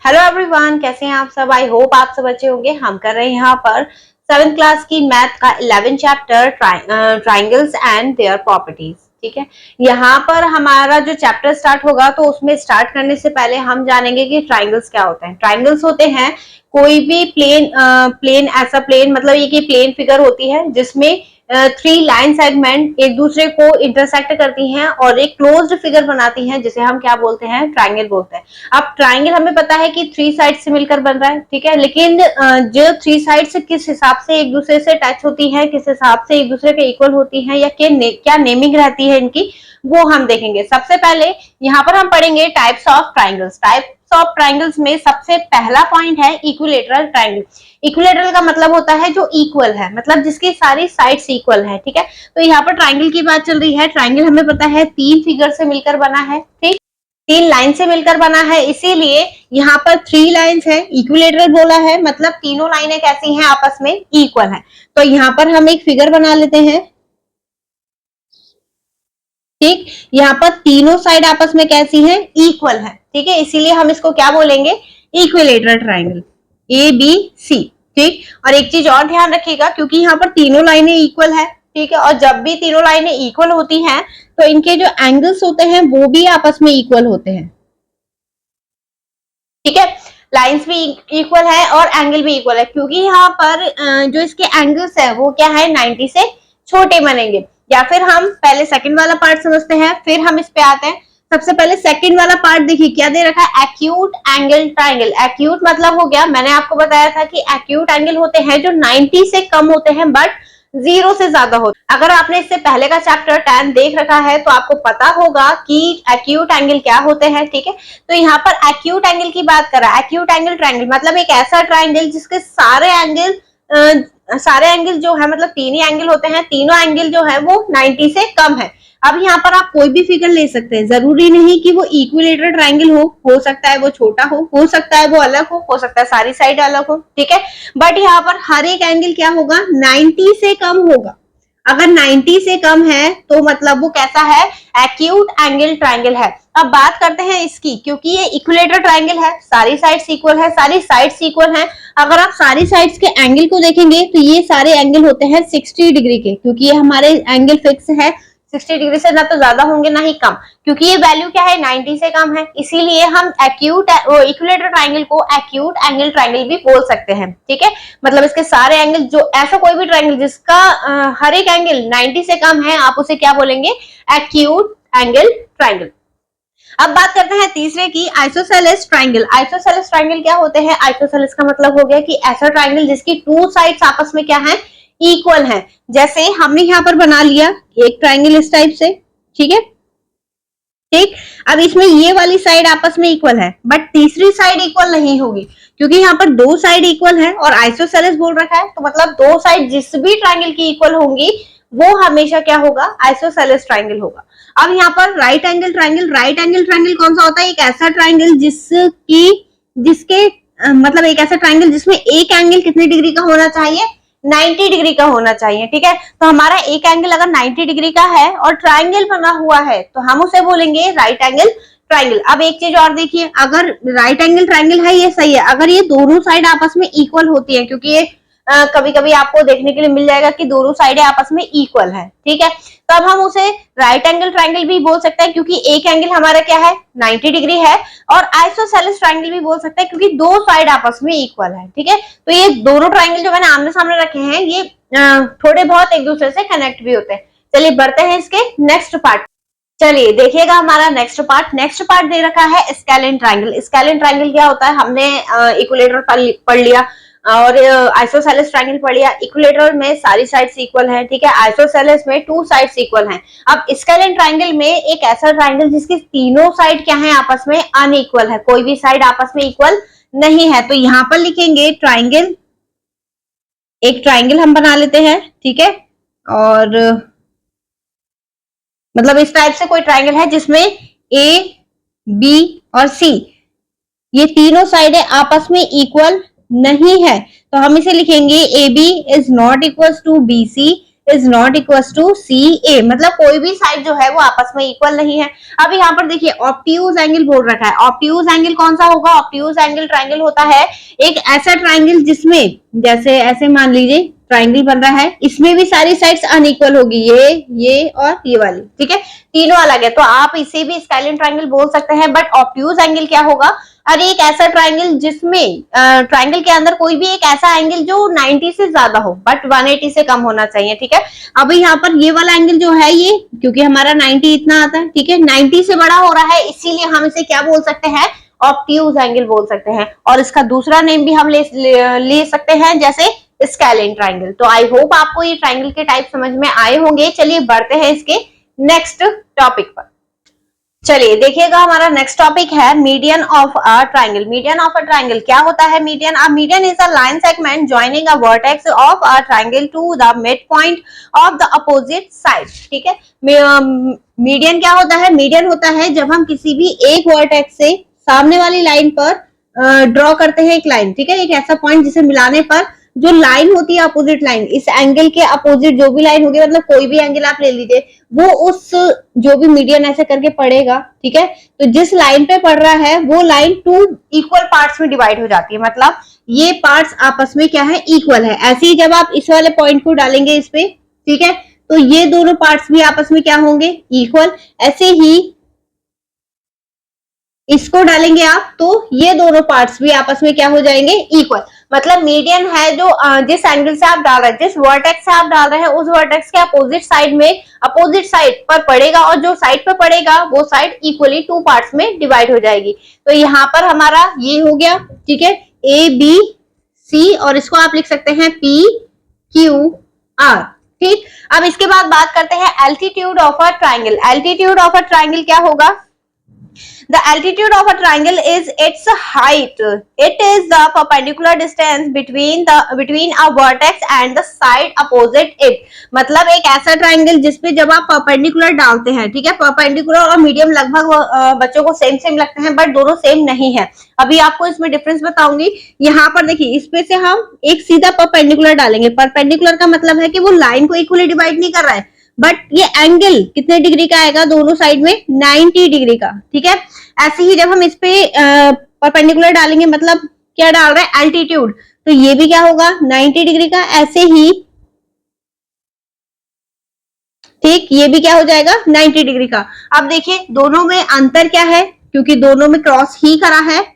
Hello everyone, कैसे हैं आप सब। आई होप आप सब अच्छे होंगे। हम कर रहे हैं यहाँ पर 7th क्लास की मैथ का 11 chapter triangles and their properties. ठीक है, यहाँ पर हमारा जो चैप्टर स्टार्ट होगा तो उसमें स्टार्ट करने से पहले हम जानेंगे कि ट्राइंगल्स क्या होते हैं। ट्राइंगल्स होते हैं कोई भी प्लेन ऐसा प्लेन, मतलब ये प्लेन फिगर होती है जिसमें 3 लाइन सेगमेंट एक दूसरे को इंटरसेक्ट करती हैं और एक क्लोज्ड फिगर बनाती हैं, जिसे हम क्या बोलते हैं, ट्राइंगल बोलते हैं। अब ट्राइंगल हमें पता है कि 3 साइड से मिलकर बन रहा है, ठीक है, लेकिन जो 3 साइड से किस हिसाब से एक दूसरे से टच होती है, किस हिसाब से एक दूसरे के इक्वल होती है, या क्या नेमिंग रहती है इनकी, वो हम देखेंगे। सबसे पहले यहाँ पर हम पढ़ेंगे types of triangles. Types of triangles में सबसे पहला पॉइंट है इक्विलेटरल ट्राइंगल। इक्विलेटरल का मतलब होता है जो इक्वल है, मतलब जिसकी सारी साइड्स इक्वल है। ठीक है, तो यहाँ पर ट्राइंगल की बात चल रही है। ट्राइंगल हमें पता है 3 फिगर से मिलकर बना है, ठीक, 3 लाइन से मिलकर बना है, इसीलिए यहाँ पर 3 लाइंस है। इक्विलेटरल बोला है मतलब तीनों लाइनें कैसी हैं, आपस में इक्वल है। तो यहाँ पर हम एक फिगर बना लेते हैं, ठीक, यहाँ पर तीनों साइड आपस में कैसी है, इक्वल है, ठीक है, इसीलिए हम इसको क्या बोलेंगे, equilateral triangle, A B C. ठीक, और एक चीज और ध्यान रखिएगा, क्योंकि यहाँ पर तीनों लाइनें इक्वल है, ठीक है, और जब भी तीनों लाइनें इक्वल होती हैं तो इनके जो एंगल्स होते हैं वो भी आपस में इक्वल होते हैं। ठीक है, लाइंस भी इक्वल है और एंगल भी इक्वल है, क्योंकि यहाँ पर जो इसके एंगल्स है वो क्या है, 90 से छोटे बनेंगे। या फिर हम पहले सेकंड वाला पार्ट समझते हैं, फिर हम इस पे आते हैं। सबसे पहले सेकंड वाला पार्ट देखिए, क्या दे रखा है, एक्यूट एंगल ट्राइंगल। एक्यूट मतलब हो गया, मैंने आपको बताया था कि एक्यूट एंगल होते हैं जो 90 से कम होते हैं बट 0 से ज्यादा होता है। अगर आपने इससे पहले का चैप्टर 10 देख रखा है तो आपको पता होगा कि एक्यूट एंगल क्या होते हैं। ठीक है, तो यहाँ पर एक्यूट एंगल की बात कर रहा है। एक्यूट एंगल ट्राइंगल मतलब एक ऐसा ट्राइंगल जिसके सारे एंगल जो है, मतलब 3 ही एंगल होते हैं, तीनों एंगल जो है वो 90 से कम है। अब यहाँ पर आप कोई भी फिगर ले सकते हैं, जरूरी नहीं कि वो इक्विलेटरल ट्राइंगल हो सकता है वो छोटा हो सकता है वो अलग हो सकता है सारी साइड अलग हो, ठीक है, बट यहाँ पर हर एक एंगल क्या होगा, 90 से कम होगा। अगर 90 से कम है तो मतलब वो कैसा है, एक्यूट एंगल ट्राइंगल है। अब बात करते हैं इसकी, क्योंकि ये इक्विलेटरल ट्राइंगल है, सारी साइड्स इक्वल है, सारी साइड्स इक्वल है। अगर आप सारी साइड्स के एंगल को देखेंगे तो ये सारे एंगल होते हैं 60 डिग्री के, क्योंकि ये हमारे एंगल फिक्स है 60 डिग्री से, ना तो ज्यादा होंगे ना ही कम, क्योंकि ये वैल्यू क्या है, 90 से कम है, इसीलिए हम इक्विलेटरल ट्राइंगल को एक्यूट एंगल ट्राइंगल भी बोल सकते हैं। ठीक है, मतलब इसके सारे एंगल, जो ऐसा कोई भी ट्राइंगल जिसका हर एक एंगल 90 से कम है, आप उसे क्या बोलेंगे, एक्यूट एंगल ट्राइंगल। अब बात करते हैं तीसरे की, आइसोसेलेस ट्राइंगल। आइसोसेलेस ट्राइंगल क्या होते हैं, आइसोसेलेस का मतलब हो गया कि ऐसा ट्राइंगल जिसकी 2 साइड्स आपस में क्या है, इक्वल है। जैसे हमने यहाँ पर बना लिया एक ट्राइंगल इस टाइप से, ठीक है, ठीक, अब इसमें ये वाली साइड आपस में इक्वल है बट तीसरी साइड इक्वल नहीं होगी, क्योंकि यहाँ पर 2 साइड इक्वल है और आइसोसेलेस बोल रखा है, तो मतलब 2 साइड जिस भी ट्राइंगल की इक्वल होंगी वो हमेशा क्या होगा, आइसोसेलेस ट्राइंगल होगा। अब यहाँ पर right angle triangle. Right angle triangle कौन सा होता है, एक ऐसा ट्राइंगल जिसके मतलब एक ऐसा ट्राइंगल जिसमें एक एंगल कितने डिग्री का होना चाहिए, 90 डिग्री का होना चाहिए। ठीक है, तो हमारा एक एंगल अगर 90 डिग्री का है और ट्राइंगल बना हुआ है तो हम उसे बोलेंगे राइट एंगल ट्राइंगल। अब एक चीज और देखिए, अगर राइट एंगल ट्राइंगल है ये सही है अगर ये दोनों साइड आपस में इक्वल होती है, क्योंकि ये कभी कभी आपको देखने के लिए मिल जाएगा कि दोनों साइडें आपस में इक्वल है। ठीक है, तो अब हम उसे राइट एंगल ट्राइंगल भी बोल सकते हैं, क्योंकि एक एंगल हमारा क्या है, 90 डिग्री है, और आइसोसेलेस ट्राइंगल भी बोल सकते हैं क्योंकि 2 साइड आपस में इक्वल है। ठीक है, तो ये दोनों ट्राइंगल जो मैंने आमने सामने रखे हैं ये थोड़े बहुत एक दूसरे से कनेक्ट भी होते हैं। चलिए बढ़ते हैं इसके नेक्स्ट पार्ट। चलिए देखिएगा हमारा नेक्स्ट पार्ट दे रखा है स्केलिन ट्राइंगल। स्केलिन ट्राइंगल क्या होता है, हमने इक्विलेटरल पढ़ लिया और आइसोसेलेस ट्राइंगल पढ़ लिया। इक्विलेटरल में सारी साइड्स इक्वल हैं, ठीक है, आइसोसेलेस में 2 साइड्स इक्वल हैं। अब स्केलिन ट्राइंगल में एक ऐसा ट्राइंगल जिसकी तीनों साइड क्या है, आपस में अनइक्वल है, कोई भी साइड आपस में इक्वल नहीं है, तो यहां पर लिखेंगे ट्राइंगल, एक ट्राइंगल हम बना लेते हैं, ठीक है, और मतलब इस टाइप से कोई ट्राइंगल है जिसमें ए बी और सी ये तीनों साइडें आपस में इक्वल नहीं है, तो हम इसे लिखेंगे A B is not equal to B C is not equal to CA, मतलब कोई भी साइड जो है वो आपस में इक्वल नहीं है। अब यहाँ पर देखिए ऑब्ट्यूज एंगल बोल रखा है। ऑब्ट्यूज एंगल कौन सा होगा? ऑब्ट्यूज एंगल ट्रायंगल होता है एक ऐसा ट्रायंगल जिसमें, जैसे ऐसे मान लीजिए ट्रायंगल बन रहा है, इसमें भी सारी साइड्स अनइक्वल होगी, ये और ये वाली, ठीक है, तीनों अलग है, तो आप इसे भी स्केलिन ट्रायंगल बोल सकते हैं। बट ऑब्ट्यूज एंगल क्या होगा? अरे एक ऐसा ट्रायंगल जिसमें ट्रायंगल के अंदर कोई भी एक ऐसा एंगल जो 90 से ज्यादा हो बट 180 से कम होना चाहिए, ठीक है। अब यहाँ पर ये वाला एंगल जो है ये, क्योंकि हमारा 90 इतना आता है, ठीक है, 90 से बड़ा हो रहा है, इसीलिए हम इसे क्या बोल सकते हैं? ऑब्ट्यूज एंगल बोल सकते हैं। और इसका दूसरा नेम भी हम ले सकते हैं, जैसे स्केलिन ट्रायंगल। तो आई होप आपको ये ट्रायंगल के टाइप समझ में आए होंगे। चलिए बढ़ते हैं इसके नेक्स्ट टॉपिक पर। चलिए देखिएगा, हमारा नेक्स्ट टॉपिक है median of a triangle. Median of a triangle क्या होता है? Median is a line segment joining a vertex of a triangle to the mid point of the opposite side, ठीक है। मीडियन क्या होता है? मीडियन होता है जब हम किसी भी एक वर्टेक्स से सामने वाली लाइन पर ड्रॉ करते हैं एक लाइन, ठीक है, एक ऐसा पॉइंट जिसे मिलाने पर जो लाइन होती है अपोजिट लाइन, इस एंगल के अपोजिट जो भी लाइन होगी, मतलब कोई भी एंगल आप ले लीजिए, वो उस जो भी मीडियन ऐसे करके पड़ेगा, ठीक है। तो जिस लाइन पे पड़ रहा है वो लाइन 2 इक्वल पार्ट्स में डिवाइड हो जाती है, मतलब ये पार्ट्स आपस में क्या है? इक्वल है। ऐसे ही जब आप इस वाले पॉइंट को डालेंगे इस पे, ठीक है, तो ये दोनों पार्ट्स भी आपस में क्या होंगे? इक्वल। ऐसे ही इसको डालेंगे आप तो ये दोनों पार्ट्स भी आपस में क्या हो जाएंगे? इक्वल। मतलब मीडियन है जो जिस एंगल से आप डाल रहे हैं, जिस वर्टेक्स से आप डाल रहे हैं, उस वर्टेक्स के अपोजिट साइड में, अपोजिट साइड पर पड़ेगा, और जो साइड पर पड़ेगा वो साइड इक्वली 2 पार्ट्स में डिवाइड हो जाएगी। तो यहाँ पर हमारा ये हो गया, ठीक है, ABC, और इसको आप लिख सकते हैं PQR, ठीक। अब इसके बाद बात करते हैं altitude of a triangle. Altitude of a triangle क्या होगा? The altitude of a triangle is its height. It is the perpendicular distance between a vertex and the side opposite it. मतलब एक ऐसा ट्राइंगल जिसपे जब आप परपेंडिकुलर डालते हैं, ठीक है, परपेंडिकुलर और मीडियम लगभग बच्चों को सेम लगते हैं, बट दोनों सेम नहीं है। अभी आपको इसमें डिफरेंस बताऊंगी। यहाँ पर देखिए, इस पे से हम एक सीधा परपेंडिकुलर डालेंगे। परपेंडिकुलर का मतलब है कि वो लाइन को इक्वली डिवाइड नहीं कर रहा है, बट ये एंगल कितने डिग्री का आएगा? दोनों साइड में 90 डिग्री का, ठीक है। ऐसे ही जब हम इस पे परपेंडिकुलर डालेंगे, मतलब क्या डाल रहे हैं? एल्टीट्यूड, तो ये भी क्या होगा? 90 डिग्री का। ऐसे ही ठीक, ये भी क्या हो जाएगा? 90 डिग्री का। अब देखिए दोनों में अंतर क्या है, क्योंकि दोनों में क्रॉस ही करा है।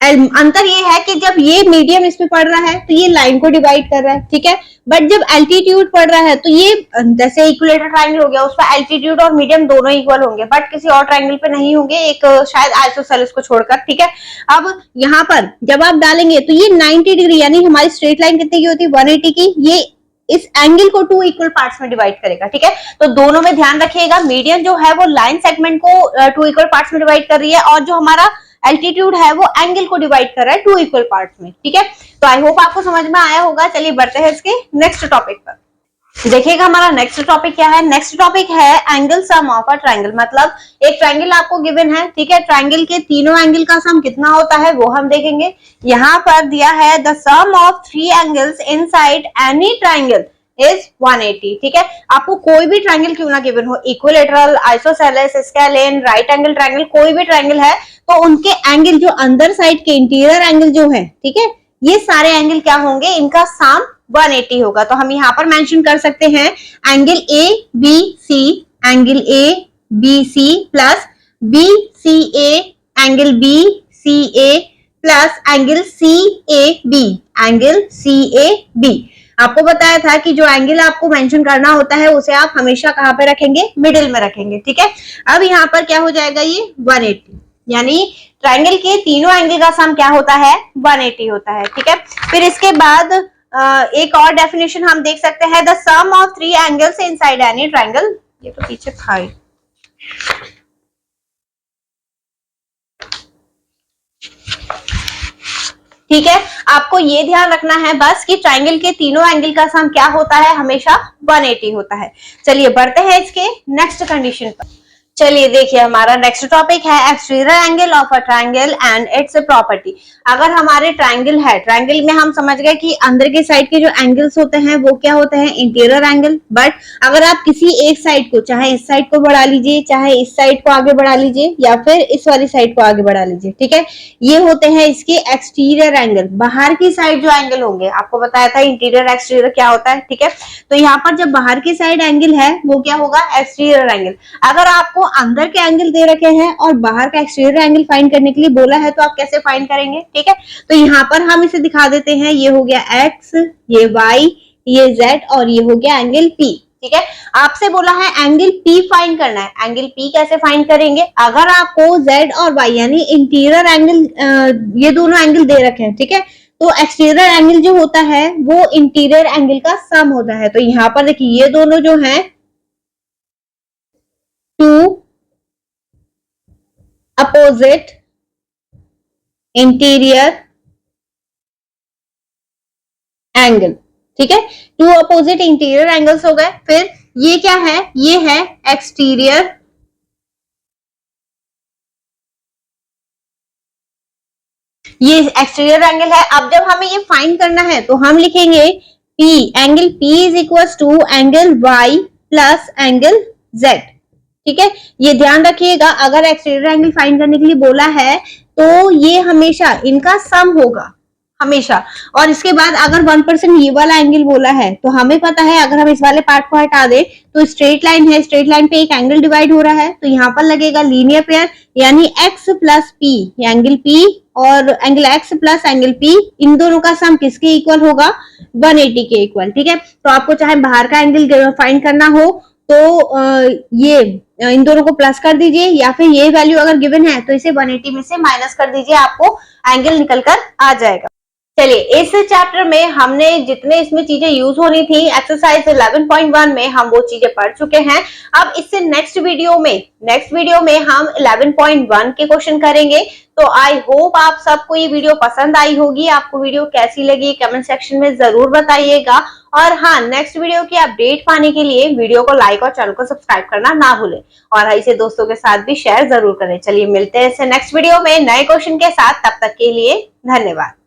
अंतर ये है कि जब ये मीडियम इस पे पड़ रहा है तो ये लाइन को डिवाइड कर रहा है, ठीक है, बट जब एल्टीट्यूड पड़ रहा है तो ये, जैसे इक्विलेटरल ट्रायंगल हो गया, उसका एल्टीट्यूड और मीडियम दोनों इक्वल होंगे, बट किसी और ट्रायंगल पे नहीं होंगे, एक शायद आइसोसेलेस को छोड़कर, ठीक है। अब यहाँ पर जब आप डालेंगे तो ये 90 डिग्री, यानी हमारी स्ट्रेट लाइन कितने की होती है? 180 की। ये इस एंगल को 2 इक्वल पार्ट्स में डिवाइड करेगा, ठीक है। तो दोनों में ध्यान रखिएगा, मीडियन जो है वो लाइन सेगमेंट को 2 इक्वल पार्ट्स में डिवाइड कर रही है, और जो हमारा एल्टीट्यूड है वो एंगल को डिवाइड कर रहा है 2 इक्वल पार्ट्स में, ठीक है। तो आई होप आपको समझ में आया होगा। चलिए बढ़ते हैं इसके नेक्स्ट टॉपिक पर। देखिएगा हमारा नेक्स्ट टॉपिक क्या है। नेक्स्ट टॉपिक है angle sum of a triangle. मतलब एक ट्रायंगल आपको गिवन है, ठीक है, ट्रायंगल के तीनों एंगल का सम कितना होता है वो हम देखेंगे। यहाँ पर दिया है the sum of 3 angles inside any triangle is 180, ठीक है। आपको कोई भी ट्रायंगल क्यों ना गिवन हो, equilateral, isosceles, scalene, right angle triangle, कोई भी ट्रायंगल है, तो उनके एंगल जो अंदर साइड के इंटीरियर एंगल जो है, ठीक है, ये सारे एंगल क्या होंगे? इनका सम 180 होगा। तो हम यहाँ पर मेंशन कर सकते हैं angle ABC, angle ABC plus BCA, angle BCA plus angle CAB, angle CAB। आपको बताया था कि जो एंगल आपको मेंशन करना होता है उसे आप हमेशा कहां पे रखेंगे? मिडिल में रखेंगे, ठीक है। अब यहाँ पर क्या हो जाएगा? ये 180, यानी ट्रायंगल के तीनों एंगल का सम क्या होता है? 180 होता है, ठीक है। फिर इसके बाद एक और डेफिनेशन हम देख सकते हैं, the sum of 3 angles inside any triangle. ये तो पीछे था ही। ठीक है, आपको ये ध्यान रखना है बस कि ट्रायंगल के तीनों एंगल का सम क्या होता है? हमेशा 180 होता है। चलिए बढ़ते हैं इसके नेक्स्ट कंडीशन पर। चलिए देखिए, हमारा नेक्स्ट टॉपिक है exterior angle of a triangle and it's property. अगर हमारे ट्रायंगल है, ट्रायंगल में हम समझ गए कि अंदर के साइड के जो एंगल्स होते हैं वो क्या होते हैं, इंटीरियर एंगल। बट अगर आप किसी एक साइड को, चाहे इस साइड को बढ़ा लीजिए, चाहे इस साइड को आगे बढ़ा लीजिए, या फिर इस वाली साइड को आगे बढ़ा लीजिए, ठीक है, ये होते हैं इसके एक्सटीरियर एंगल। बाहर की साइड जो एंगल होंगे, आपको बताया था इंटीरियर एक्सटीरियर क्या होता है, ठीक है। तो यहाँ पर जब बाहर की साइड एंगल है वो क्या होगा, एक्सटीरियर एंगल। अगर आपको अंदर के एंगल दे रखे हैं और बाहर का एक्सटीरियर एंगल फाइंड करने के लिए बोला है, तो आप कैसे फाइंड करेंगे, ठीक है। तो यहाँ पर हम इसे दिखा देते हैं, ये हो गया एक्स, ये वाई, ये जेड, और ये हो गया एंगल पी, ठीक है। आपसे बोला है एंगल पी फाइंड करना है। एंगल पी कैसे फाइंड करेंगे, अगर आपको जेड और वाई यानी इंटीरियर एंगल, ये दोनों एंगल दे रखे हैं, ठीक है, तो एक्सटीरियर एंगल जो होता है वो इंटीरियर एंगल का सम होता है। तो यहाँ पर देखिए, ये दोनों जो है टू अपोजिट इंटीरियर एंगल, ठीक है, टू अपोजिट इंटीरियर एंगल्स हो गए। फिर ये क्या है, ये है एक्सटीरियर ये एक्सटीरियर एंगल है। अब जब हमें ये फाइंड करना है तो हम लिखेंगे P, angle P is equal to angle Y plus angle Z, ठीक है। ये ध्यान रखिएगा, अगर एक्सटीरियर एंगल फाइंड करने के लिए बोला है तो ये हमेशा इनका सम होगा, हमेशा। और इसके बाद अगर 1% ये वाला एंगल बोला है, तो हमें पता है अगर हम इस वाले पार्ट को हटा दें तो स्ट्रेट लाइन है, स्ट्रेट लाइन पे एक एंगल डिवाइड हो रहा है, तो यहाँ पर लगेगा लीनियर पेयर, यानी x plus P, angle P और angle x plus angle P, इन दोनों का सम किसके इक्वल होगा, 180 के इक्वल, ठीक है। तो आपको चाहे बाहर का एंगल फाइंड करना हो तो ये इन दोनों को प्लस कर दीजिए, या फिर ये वैल्यू अगर गिवन है तो इसे 180 में से माइनस कर दीजिए, आपको एंगल निकल कर आ जाएगा। चलिए, इस चैप्टर में हमने जितने इसमें चीजें यूज होनी थी एक्सरसाइज 11.1 में हम वो चीजें पढ़ चुके हैं। अब इससे नेक्स्ट वीडियो में हम 11.1 के क्वेश्चन करेंगे। तो आई होप आप सबको ये वीडियो पसंद आई होगी। आपको वीडियो कैसी लगी कमेंट सेक्शन में जरूर बताइएगा। और हाँ, नेक्स्ट वीडियो की अपडेट पाने के लिए वीडियो को लाइक और चैनल को सब्सक्राइब करना ना भूलें, और इसे दोस्तों के साथ भी शेयर जरूर करें। चलिए, मिलते हैं नेक्स्ट वीडियो में नए क्वेश्चन के साथ, तब तक के लिए धन्यवाद।